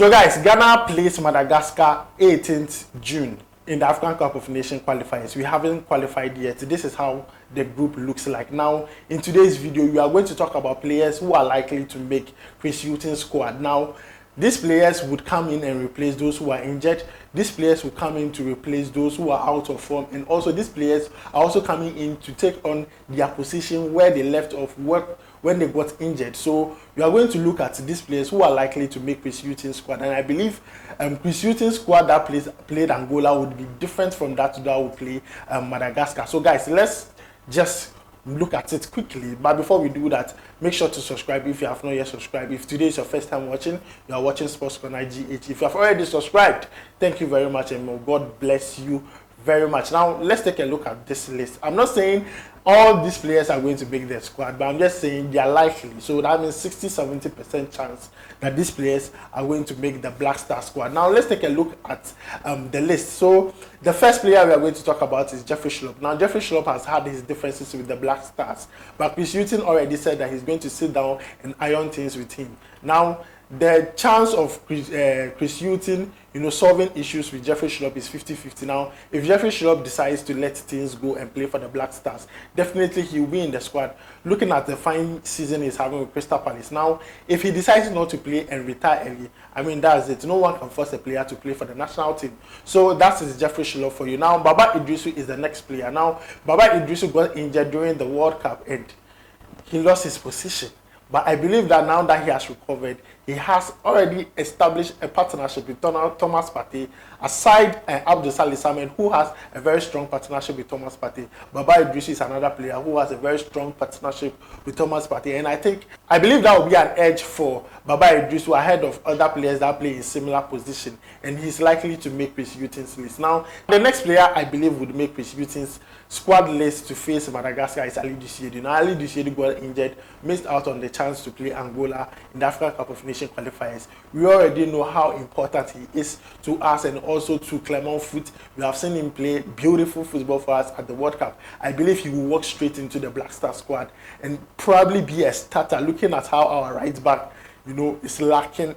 So guys, Ghana plays Madagascar 18th June in the African Cup of Nations qualifiers. We haven't qualified yet. This is how the group looks like. Now, in today's video, we are going to talk about players who are likely to make Chris Hughton's squad. Now, these players would come in and replace those who are injured. These players will come in to replace those who are out of form. And also, these players are also coming in to take on their position where they left off when they got injured. So we are going to look at these players who are likely to make Chris Hughton's squad. And I believe Chris Hughton's squad that played Angola would be different from that would play Madagascar. So guys, let's just look at it quickly. But before we do that, make sure to subscribe if you have not yet subscribed. If today is your first time watching, you are watching Sports Corner GH. If you have already subscribed, thank you very much, and may God bless you very much. Now let's take a look at this list. I'm not saying all these players are going to make their squad, but I'm just saying they are likely. So that means 60-70% chance that these players are going to make the Black Star squad. Now let's take a look at the list. So the first player we are going to talk about is Jeffrey Schlupp. Now Jeffrey Schlupp has had his differences with the Black Stars, but Chris Hughton already said that he's going to sit down and iron things with him. Now the chance of Chris Hughton, solving issues with Jeffrey Schlupp is 50-50. Now, if Jeffrey Schlupp decides to let things go and play for the Black Stars, definitely he will be in the squad. Looking at the fine season he's having with Crystal Palace. Now, if he decides not to play and retire early, I mean, that's it. No one can force a player to play for the national team. So that is Jeffrey Schlupp for you. Now, Baba Iddrissu is the next player. Now, Baba Iddrissu got injured during the World Cup and he lost his position. But I believe that now that he has recovered, he has already established a partnership with Thomas Partey, aside Abdul Salim, who has a very strong partnership with Thomas Partey. Baba Iddrissu is another player who has a very strong partnership with Thomas Partey. And I believe that will be an edge for Baba Iddrissu ahead of other players that play in similar position. And he's likely to make Chris Hughton's list. Now, the next player I believe would make Chris Hughton's squad list to face Madagascar is alidu. Now, alidu got injured, missed out on the chance to play Angola in the African Cup of Nations qualifiers. We already know how important he is to us and also to Clermont Foot. We have seen him play beautiful football for us at the World Cup. I believe he will walk straight into the Black Star squad and probably be a starter. Looking at how our right back, is lacking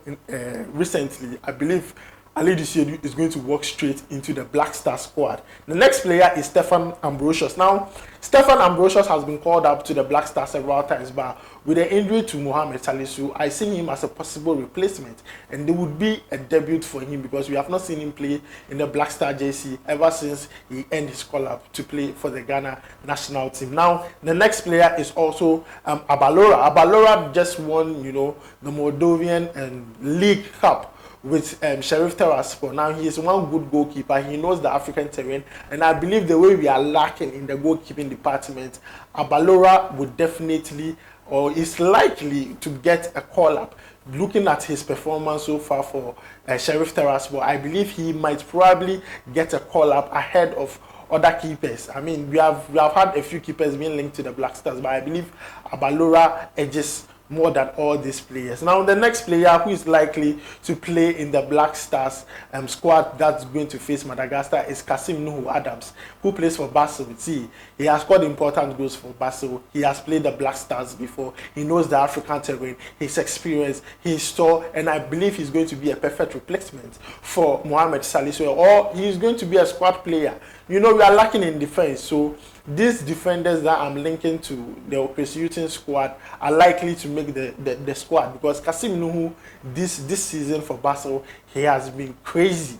recently, I believe alidu is going to walk straight into the Black Star squad. The next player is Stephan ambrosius. Now, Stephan ambrosius has been called up to the Black Star several times, but with the injury to Mohamed Salisu, I see him as a possible replacement, and there would be a debut for him because we have not seen him play in the Black Star jersey ever since he ended his call-up to play for the Ghana national team. Now, the next player is also Abalorah. Abalorah just won, the Moldovan League Cup with Sheriff Tiraspol. Now, he is one good goalkeeper. He knows the African terrain, and I believe the way we are lacking in the goalkeeping department, Abalorah would definitely, or is likely to get a call-up. Looking at his performance so far for Sheriff Tiraspol, I believe he might probably get a call-up ahead of other keepers. I mean, we have had a few keepers being linked to the Black Stars, but I believe Abalorah edges more than all these players. Now, the next player who is likely to play in the Black Stars squad that's going to face Madagascar is Kassim Nuhu-Adams, who plays for Basel. See, he has scored important goals for Basel. He has played the Black Stars before. He knows the African terrain, his experience, his tall, and I believe he's going to be a perfect replacement for Mohamed Salisu, or he's going to be a squad player. We are lacking in defense, so these defenders that I'm linking to the Chris Hughton squad are likely to make the squad, because Kassim Nuhu this season for Basel, he has been crazy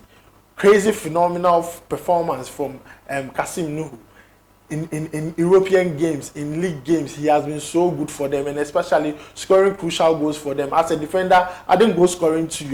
phenomenal performance from Kassim Nuhu in European games, in league games. He has been so good for them, and especially scoring crucial goals for them. As a defender, adding goal scoring to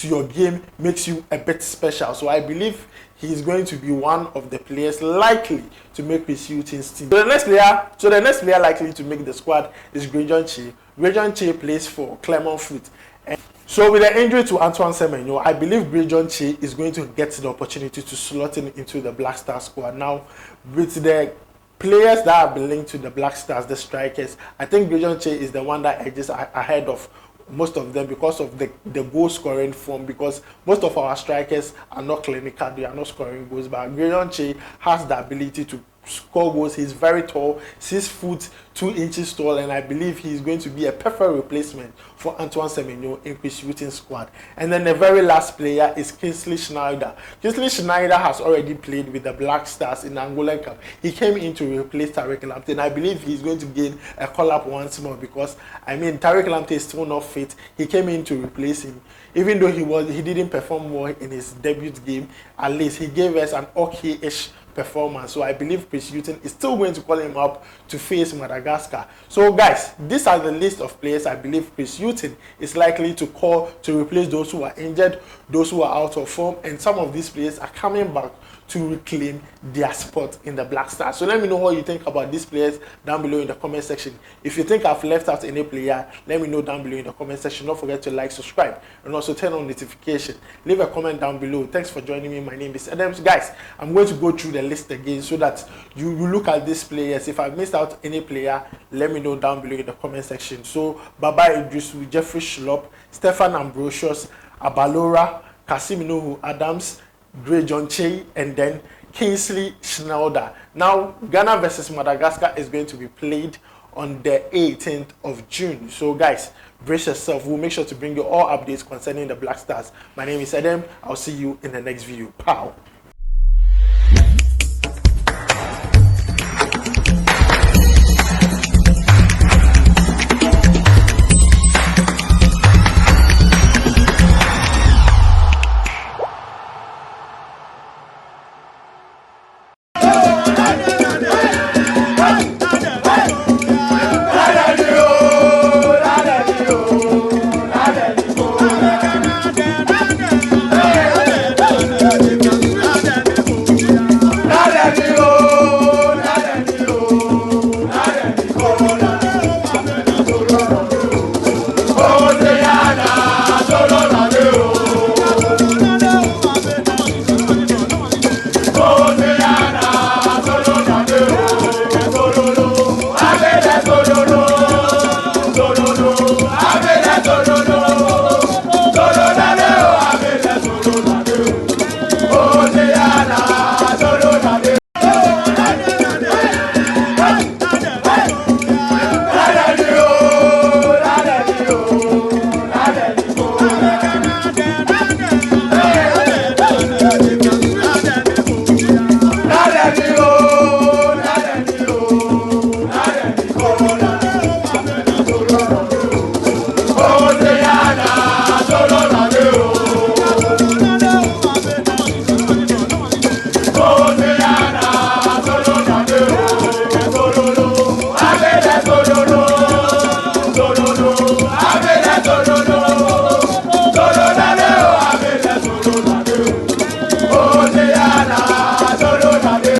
your game makes you a bit special. So I believe he is going to be one of the players likely to make Chris Hughton's team. So the next player likely to make the squad is greyjohn. Greyjohn plays for Clermont Foot. And so with the injury to Antoine Semenyo, I believe greyjohn is going to get the opportunity to slot in into the Black Star squad. Now, with the players that have been linked to the Black Stars, the strikers, I think greyjohn is the one that edges ahead of most of them because of the goal scoring form, because most of our strikers are not clinical, they are not scoring goals, but greyjohn has the ability to score goals. He's very tall, 6 foot 2 inches tall, and I believe he's going to be a perfect replacement for Antoine Semenyo in Chris Hughton's squad. And then the very last player is Kingsley Schneider. Kingsley Schneider has already played with the Black Stars in the Angolan Cup. He came in to replace Tariq Lamptey, and I believe he's going to gain a call-up once more because, I mean, Tariq Lamptey is still not fit. He came in to replace him. Even though he didn't perform well in his debut game, at least he gave us an okay-ish performance. So I believe Chris Hughton is still going to call him up to face Madagascar. So guys, these are the list of players I believe Chris Hughton is likely to call to replace those who are injured, those who are out of form, and some of these players are coming back to reclaim their spot in the Black Stars. So let me know what you think about these players down below in the comment section. If you think I've left out any player, let me know down below in the comment section. Don't forget to like, subscribe, and also turn on notification. Leave a comment down below. Thanks for joining me. My name is Adam. Guys, I'm going to go through the list again so that you look at these players. If I missed out any player, let me know down below in the comment section. So bye-bye Iddrissu, Jeffrey Schlupp, Stephan Ambrosius, Abalorah, Kassim Nuhu Adams, Greyjohn Kyei, and then Kingsley Schneider. Now, Ghana versus Madagascar is going to be played on the 18th of June. So guys, brace yourself. We'll make sure to bring you all updates concerning the Black Stars. My name is Adam. I'll see you in the next video. Pow.